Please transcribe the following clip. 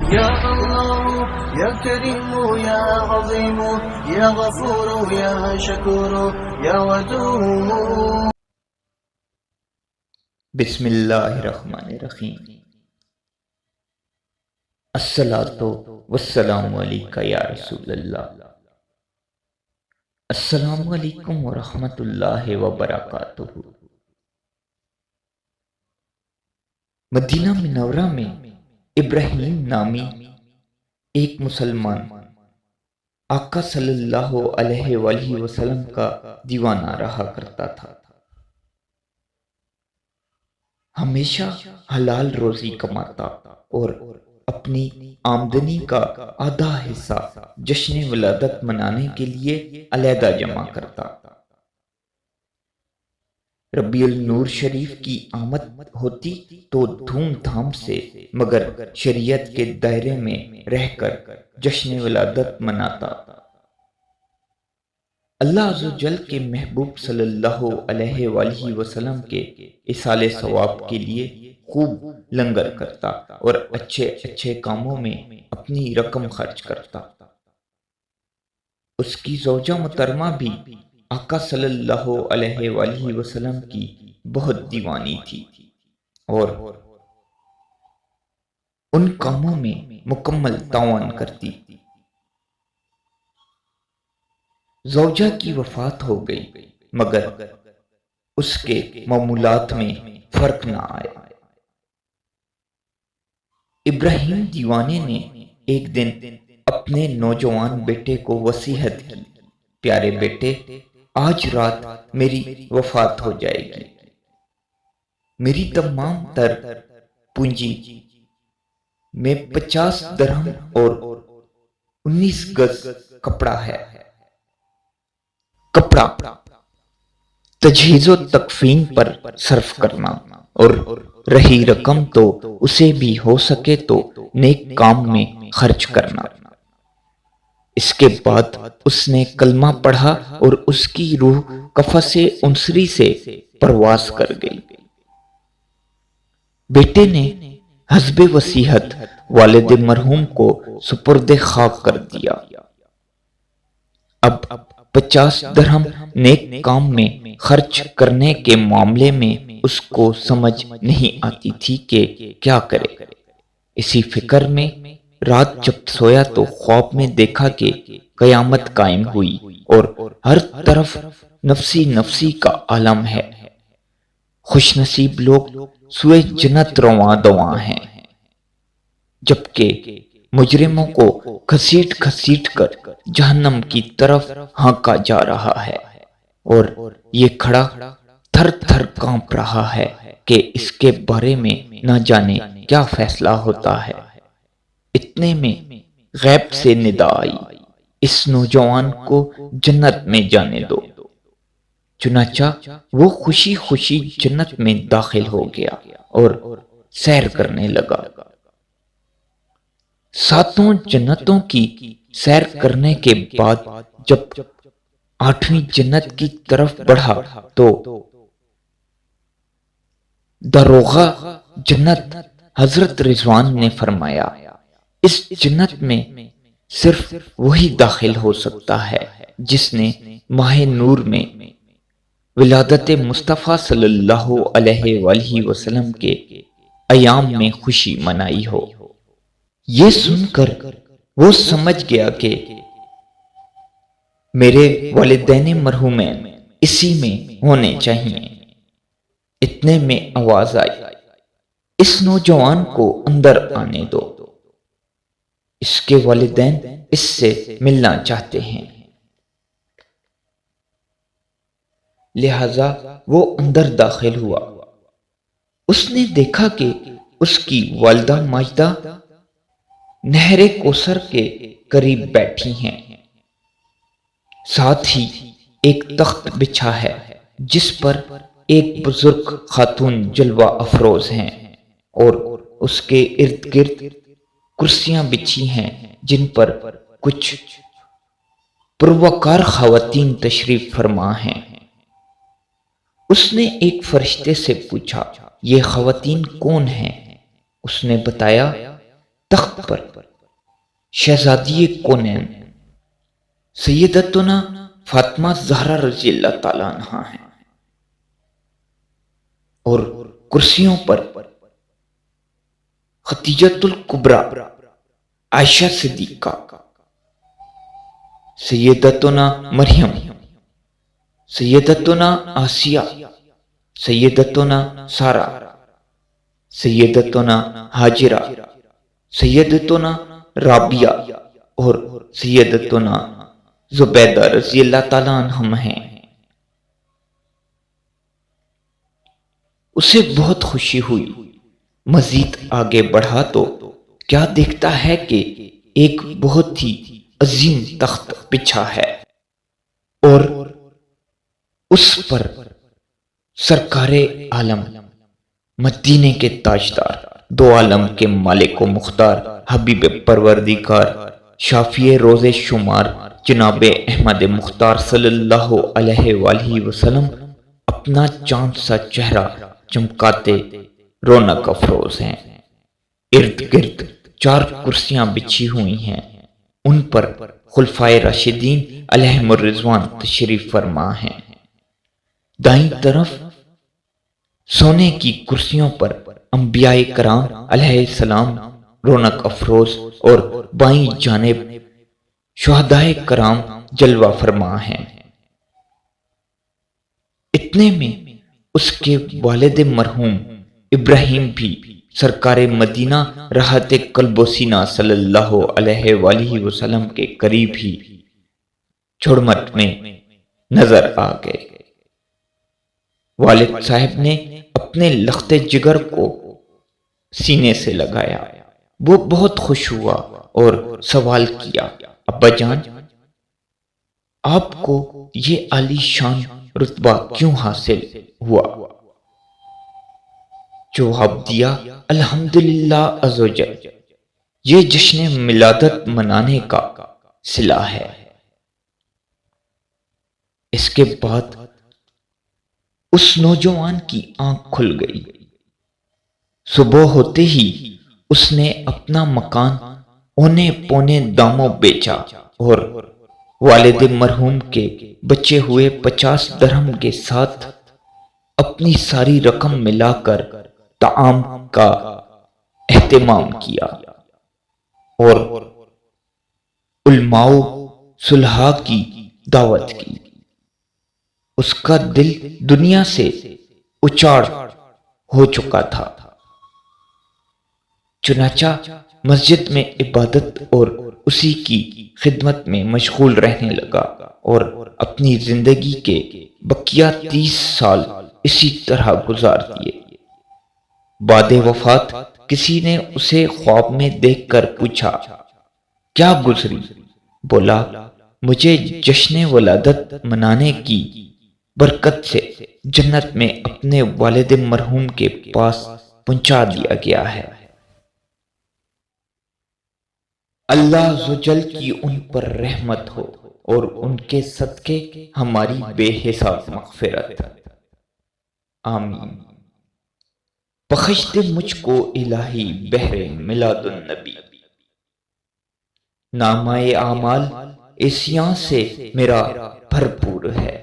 يا الله يا كريم يا عظيم يا غفور يا شكور يا ودود. بسم اللہ الرحمن الرحیم۔ الصلاۃ والسلام علیکہ یا رسول اللہ۔ السلام علیکم ورحمۃ اللہ وبرکاتہ۔ مدینہ منورہ میں ابراہیم نامی ایک مسلمان آقا صلی اللہ علیہ وآلہ وسلم کا دیوانہ رہا کرتا تھا۔ ہمیشہ حلال روزی کماتا اور اپنی آمدنی کا آدھا حصہ جشن ولادت منانے کے لیے علیحدہ جمع کرتا۔ ربیع النور شریف کی آمد ہوتی تو دھوم دھام سے مگر شریعت کے دائرے میں رہ کر جشن ولادت مناتا۔ اللہ عز و جل کے محبوب صلی اللہ علیہ وآلہ وسلم کے ایصال ثواب کے لیے خوب لنگر کرتا اور اچھے اچھے کاموں میں اپنی رقم خرچ کرتا۔ اس کی زوجہ محترمہ بھی آقا صلی اللہ علیہ وآلہ وسلم کی بہت دیوانی تھی اور ان کاموں میں مکمل تعاون کرتی۔ زوجہ کی وفات ہو گئی مگر اس کے معمولات میں فرق نہ آیا۔ ابراہیم دیوانے نے ایک دن اپنے نوجوان بیٹے کو وصیحت کی، پیارے بیٹے، آج رات میری وفات ہو جائے گی، میری تمام تر پونجی میں 50 درہم اور 19 گز کپڑا ہے، کپڑا تجہیز و تکفین پر صرف کرنا اور رہی رقم تو اسے بھی ہو سکے تو نیک کام میں خرچ کرنا۔ اس کے بعد اس نے کلمہ پڑھا اور اس کی روح قفس انصری سے پرواز کر گئی۔ بیٹے نے حسب وصیحت والد مرحوم کو سپرد خاک کر دیا۔ اب 50 درہم نیک کام میں خرچ کرنے کے معاملے میں اس کو سمجھ نہیں آتی تھی کہ کیا کرے۔ اسی فکر میں رات جب سویا تو خواب میں دیکھا کہ قیامت قائم ہوئی اور ہر طرف نفسی نفسی کا عالم ہے، خوش نصیب لوگ سوئے جنت رواں دواں ہیں، جبکہ مجرموں کو گھسیٹ گھسیٹ کر جہنم کی طرف ہانکا جا رہا ہے اور یہ کھڑا تھر تھر کانپ رہا ہے کہ اس کے بارے میں نہ جانے کیا فیصلہ ہوتا ہے۔ اتنے میں غیب سے ندا آئی، اس نوجوان کو جنت میں جانے دو۔ چنانچہ وہ خوشی خوشی جنت میں داخل ہو گیا اور سیر کرنے لگا۔ ساتوں جنتوں کی سیر کرنے کے بعد جب 8ویں جنت کی طرف بڑھا تو داروغہ جنت حضرت رضوان نے فرمایا، اس جنت میں صرف وہی داخل ہو سکتا ہے جس نے ماہ نور میں ولادت مصطفیٰ صلی اللہ علیہ وآلہ وسلم کے ایام میں خوشی منائی ہو۔ یہ سن کر وہ سمجھ گیا کہ میرے والدین مرحومین اسی میں ہونے چاہیے۔ اتنے میں آواز آئی، اس نوجوان کو اندر آنے دو، اس کے والدین اس سے ملنا چاہتے ہیں۔ لہذا وہ اندر داخل ہوا۔ اس نے دیکھا کہ اس کی والدہ ماجدہ نہر کوثر کے قریب بیٹھی ہیں، ساتھ ہی ایک تخت بچھا ہے جس پر ایک بزرگ خاتون جلوہ افروز ہیں اور اس کے ارد گرد کرسیاں بچھی ہیں جن پر کچھ پروقار خواتین تشریف فرما ہیں۔ اس نے ایک فرشتے سے پوچھا، یہ خواتین کون ہیں؟ اس نے بتایا، تخت پر شہزادی کونین سیدتنا فاطمہ زہرا رضی اللہ تعالیٰ عنہا ہیں، اور کرسیوں پر خدیجۃ الکبریٰ عائشہ صدیقہ، سیدتنا مریم، سیدتنا آسیہ، سیدتنا سارہ، سیدتنا ہاجرہ، سیدتنا رابعہ اور سیدتنا زبیدہ رضی اللہ تعالیٰ عنہم ہیں۔ اسے بہت خوشی ہوئی، مزید آگے بڑھا تو کیا دیکھتا ہے کہ ایک بہت ہی عظیم تخت بچھا ہے اور اس پر سرکار عالم، مدینے کے تاجدار، دو عالم کے مالک و مختار، حبیب پروردگار، شافی روز شمار، جناب احمد مختار صلی اللہ علیہ وآلہ وسلم اپنا چاند سا چہرہ چمکاتے رونق افروز ہیں۔ ارد گرد 4 کرسیاں بچھی ہوئی ہیں، ان پر خلفائے راشدین علیہم الرضوان تشریف فرما ہیں۔ دائیں طرف سونے کی کرسیوں پر انبیاء کرام علیہ السلام رونق افروز، اور بائیں جانب شہداء کرام جلوہ فرما ہیں۔ اتنے میں اس کے والد مرحوم ابراہیم بھی سرکار مدینہ راحت قلب و سینہ صلی اللہ علیہ وآلہ وسلم کے قریب ہی جھڑمٹ میں نظر آ گئے۔ والد صاحب نے اپنے لخت جگر کو سینے سے لگایا، وہ بہت خوش ہوا اور سوال کیا، ابا جان، آپ کو یہ عالی شان رتبہ کیوں حاصل ہوا؟ جواب دیا، الحمدللہ عزوجل، یہ جشن ملادت منانے کا صلہ ہے۔ اس کے بعد اس نوجوان کی آنکھ کھل گئی۔ صبح ہوتے ہی اس نے اپنا مکان اونے پونے داموں بیچا اور والد مرحوم کے بچے ہوئے 50 درہم کے ساتھ اپنی ساری رقم ملا کر طعام کا اہتمام کیا اور علماء صلحاء کی دعوت کی۔ اس کا دل دنیا سے اچاڑ ہو چکا تھا، چنانچہ مسجد میں عبادت اور اسی کی خدمت میں مشغول رہنے لگا اور اپنی زندگی کے بقیہ 30 سال اسی طرح گزار دیے۔ بعد وفات کسی نے اسے خواب میں دیکھ کر پوچھا، کیا گزری؟ بولا، مجھے جشن ولادت منانے کی برکت سے جنت میں اپنے والد مرحوم کے پاس پہنچا دیا گیا ہے۔ اللہ عزوجل کی ان پر رحمت ہو اور ان کے صدقے ہماری بے حساب مغفرت۔ آمین۔ بخش دے مجھ کو الہی بحر میلاد النبی، نامہ اعمال عصیاں سے میرا بھرپور ہے۔